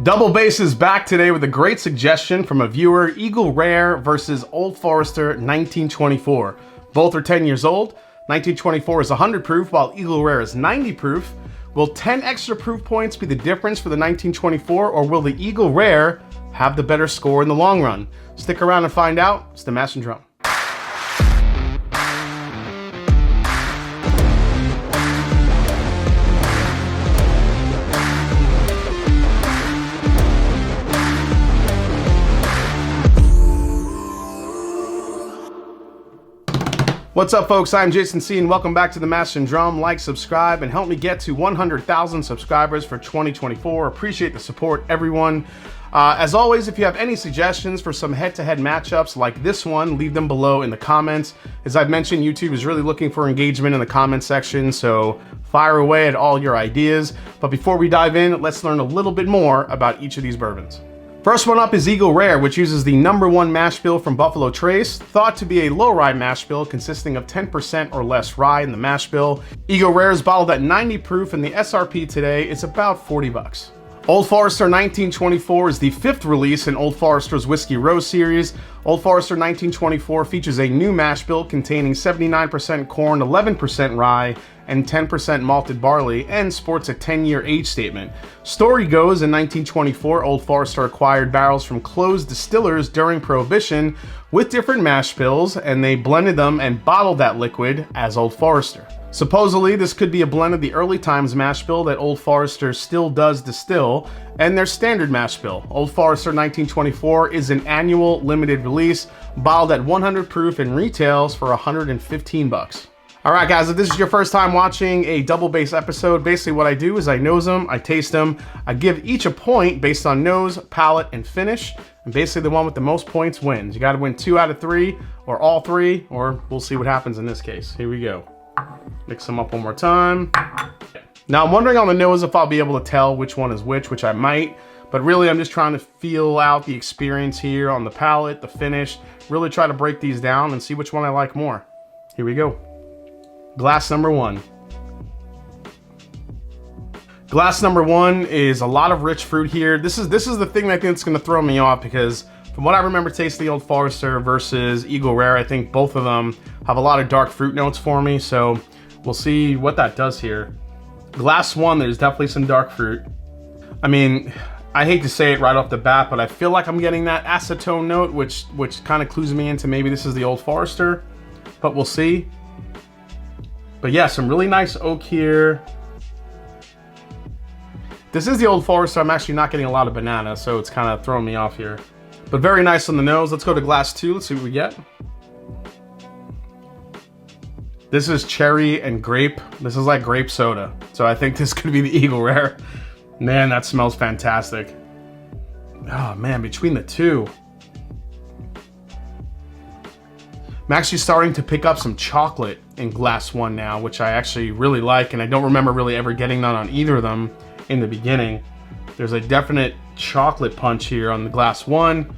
Double Bass is back today with a great suggestion from a viewer, Eagle Rare versus Old Forester 1924. Both are 10 years old. 1924 is 100 proof while Eagle Rare is 90 proof. Will 10 extra proof points be the difference for the 1924, or will the Eagle Rare have the better score in the long run? Stick around and find out. It's the Mash and Drum. What's up, folks? I'm Jason C, and welcome back to the Mash and Drum. Like, subscribe, and help me get to 100,000 subscribers for 2024. Appreciate the support, everyone. As always, if you have any suggestions for some head-to-head matchups like this one, leave them below in the comments. As I've mentioned, YouTube is really looking for engagement in the comment section, so fire away at all your ideas. But before we dive in, let's learn a little bit more about each of these bourbons. First one up is Eagle Rare, which uses the #1 mash bill from Buffalo Trace, thought to be a low rye mash bill consisting of 10% or less rye in the mash bill. Eagle Rare is bottled at 90 proof, and the SRP today is about 40 bucks. Old Forester 1924 is the 5th release in Old Forester's Whiskey Row series. Old Forester 1924 features a new mash bill containing 79% corn, 11% rye, and 10% malted barley, and sports a 10-year age statement. Story goes, in 1924, Old Forester acquired barrels from closed distillers during Prohibition with different mash bills, and they blended them and bottled that liquid as Old Forester. Supposedly, this could be a blend of the early times mash bill that Old Forester still does distill, and their standard mash bill. Old Forester 1924 is an annual limited release, bottled at 100 proof and retails for 115 bucks. All right, guys, if this is your first time watching a Double Bass episode, basically what I do is I nose them, I taste them, I give each a point based on nose, palate, and finish, and basically the one with the most points wins. You gotta win 2 out of 3, or all 3, or we'll see what happens in this case. Here we go. Mix them up one more time. Now I'm wondering on the nose if I'll be able to tell which one is which I might, but really I'm just trying to feel out the experience here on the palate, the finish, really try to break these down and see which one I like more. Here we go. Glass number 1. Glass number 1 is a lot of rich fruit here. This is the thing that I think that's gonna throw me off, because from what I remember tasting the Old Forester versus Eagle Rare, I think both of them have a lot of dark fruit notes for me, so we'll see what that does here. Glass 1, there's definitely some dark fruit. I mean, I hate to say it right off the bat, but I feel like I'm getting that acetone note, which kind of clues me into maybe this is the Old Forester, but we'll see. But yeah, some really nice oak here. This is the Old Forester. I'm actually not getting a lot of banana, so it's kind of throwing me off here. But very nice on the nose. Let's go to glass 2. Let's see what we get. This is cherry and grape. This is like grape soda. So I think this could be the Eagle Rare. Man, that smells fantastic. Oh man, between the two. I'm actually starting to pick up some chocolate in glass 1 now, which I actually really like, and I don't remember really ever getting that on either of them in the beginning. There's a definite chocolate punch here on the glass 1.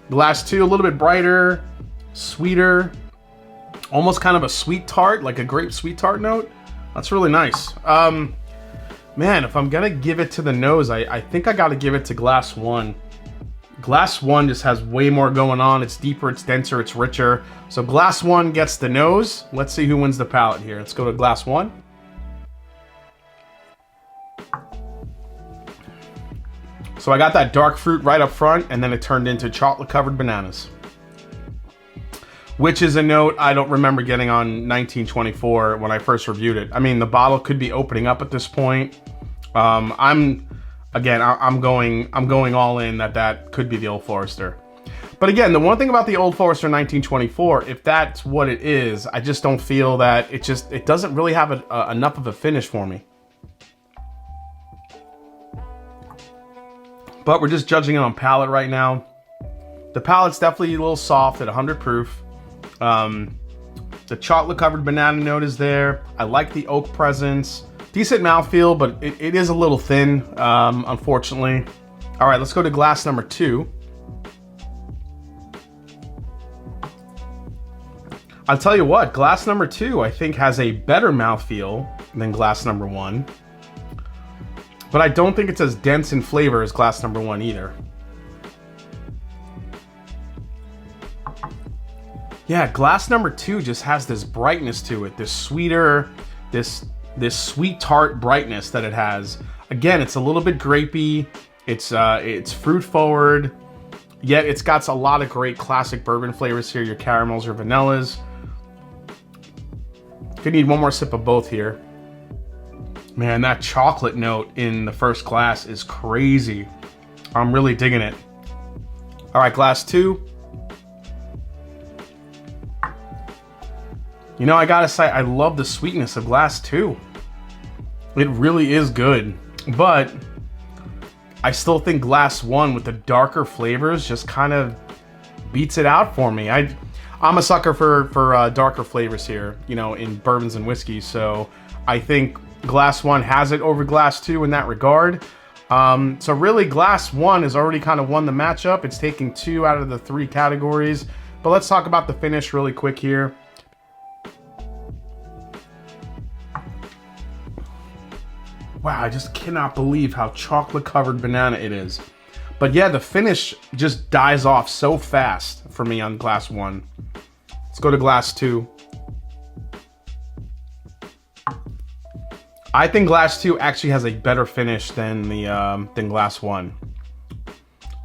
Glass 2, a little bit brighter, sweeter, almost kind of a sweet tart, like a grape sweet tart note. That's really nice. Man, if I'm gonna give it to the nose, I think I gotta give it to glass 1. Glass 1 just has way more going on. It's deeper, it's denser, it's richer. So glass 1 gets the nose. Let's see who wins the palate here. Let's go to glass 1. So I got that dark fruit right up front, and then it turned into chocolate-covered bananas, which is a note I don't remember getting on 1924 when I first reviewed it. I mean, the bottle could be opening up at this point. I'm going all in that could be the Old Forester. But again, the one thing about the Old Forester 1924, if that's what it is, I just don't feel that it doesn't really have enough of a finish for me. But we're just judging it on palate right now. The palate's definitely a little soft at 100 proof. The chocolate covered banana note is there. I like the oak presence. Decent mouthfeel, but it is a little thin, unfortunately. All right, let's go to glass number 2. I'll tell you what, glass number 2 I think has a better mouthfeel than glass number 1. But but I don't think it's as dense in flavor as glass number 1 either. Yeah, glass number 2 just has this brightness to it, this sweeter, this sweet tart brightness that it has. Again, it's a little bit grapey. It's fruit forward, yet it's got a lot of great classic bourbon flavors here. Your caramels or vanillas. Could need one more sip of both here. Man, that chocolate note in the first glass is crazy. I'm really digging it. All right, glass 2. You know, I gotta say, I love the sweetness of glass 2. It really is good, but I still think glass 1 with the darker flavors just kind of beats it out for me. I'm a sucker for darker flavors here, you know, in bourbons and whiskeys. So I think glass 1 has it over glass 2 in that regard. So really, glass 1 has already kind of won the matchup. It's taking 2 out of the 3 categories. But let's talk about the finish really quick here. Wow, I just cannot believe how chocolate-covered banana it is. But yeah, the finish just dies off so fast for me on glass 1. Let's go to glass 2. I think glass 2 actually has a better finish than glass 1.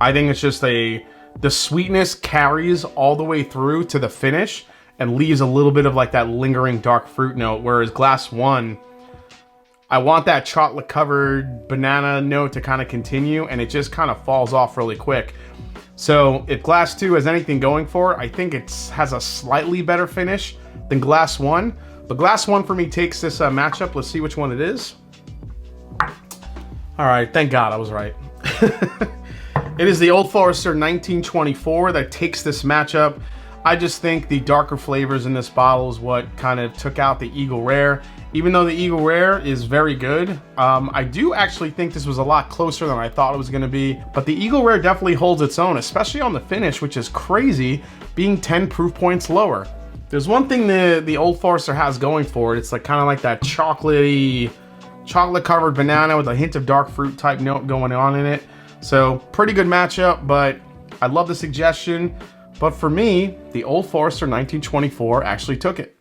I think it's just the sweetness carries all the way through to the finish and leaves a little bit of like that lingering dark fruit note, whereas glass 1, I want that chocolate-covered banana note to kind of continue, and it just kind of falls off really quick. So if glass 2 has anything going for it, I think it has a slightly better finish than glass 1. But glass 1 for me takes this matchup. Let's see which one it is. All right, thank God I was right. It is the Old Forester 1924 that takes this matchup. I just think the darker flavors in this bottle is what kind of took out the Eagle Rare. Even though the Eagle Rare is very good, I do actually think this was a lot closer than I thought it was going to be. But the Eagle Rare definitely holds its own, especially on the finish, which is crazy, being 10 proof points lower. There's one thing the Old Forester has going for it. It's like kind of like that chocolate-covered banana with a hint of dark fruit type note going on in it. So pretty good matchup, but I love the suggestion. But for me, the Old Forester 1924 actually took it.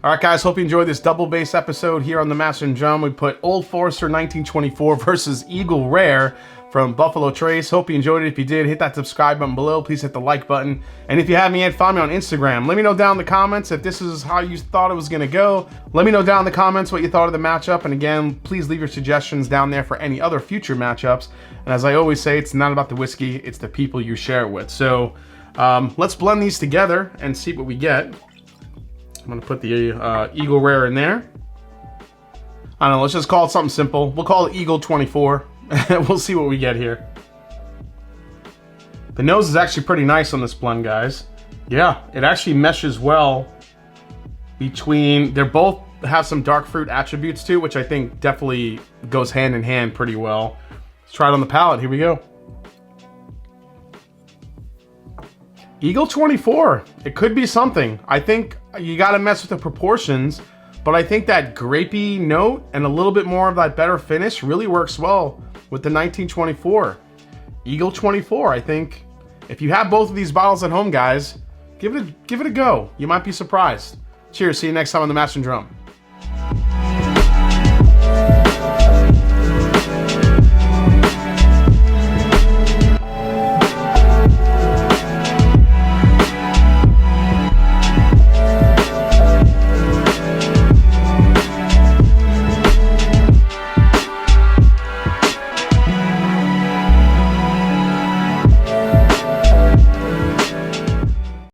All right, guys, hope you enjoyed this double bass episode here on the Master and Drum. We put Old Forester 1924 versus Eagle Rare from Buffalo Trace. Hope you enjoyed it. If you did, hit that subscribe button below. Please hit the like button. And if you haven't yet, find me on Instagram. Let me know down in the comments if this is how you thought it was going to go. Let me know down in the comments what you thought of the matchup. And again, please leave your suggestions down there for any other future matchups. And as I always say, it's not about the whiskey, it's the people you share it with. So let's blend these together and see what we get. I'm gonna put the Eagle Rare in there. I don't know, let's just call it something simple. We'll call it Eagle 24. We'll see what we get here. The nose is actually pretty nice on this blend, guys. Yeah, it actually meshes well between, they both have some dark fruit attributes too, which I think definitely goes hand in hand pretty well. Let's try it on the palate, here we go. Eagle 24, it could be something. I think you gotta mess with the proportions, but I think that grapey note and a little bit more of that better finish really works well with the 1924. Eagle 24, I think if you have both of these bottles at home, guys, give it a go. You might be surprised. Cheers, see you next time on the Master and Drum.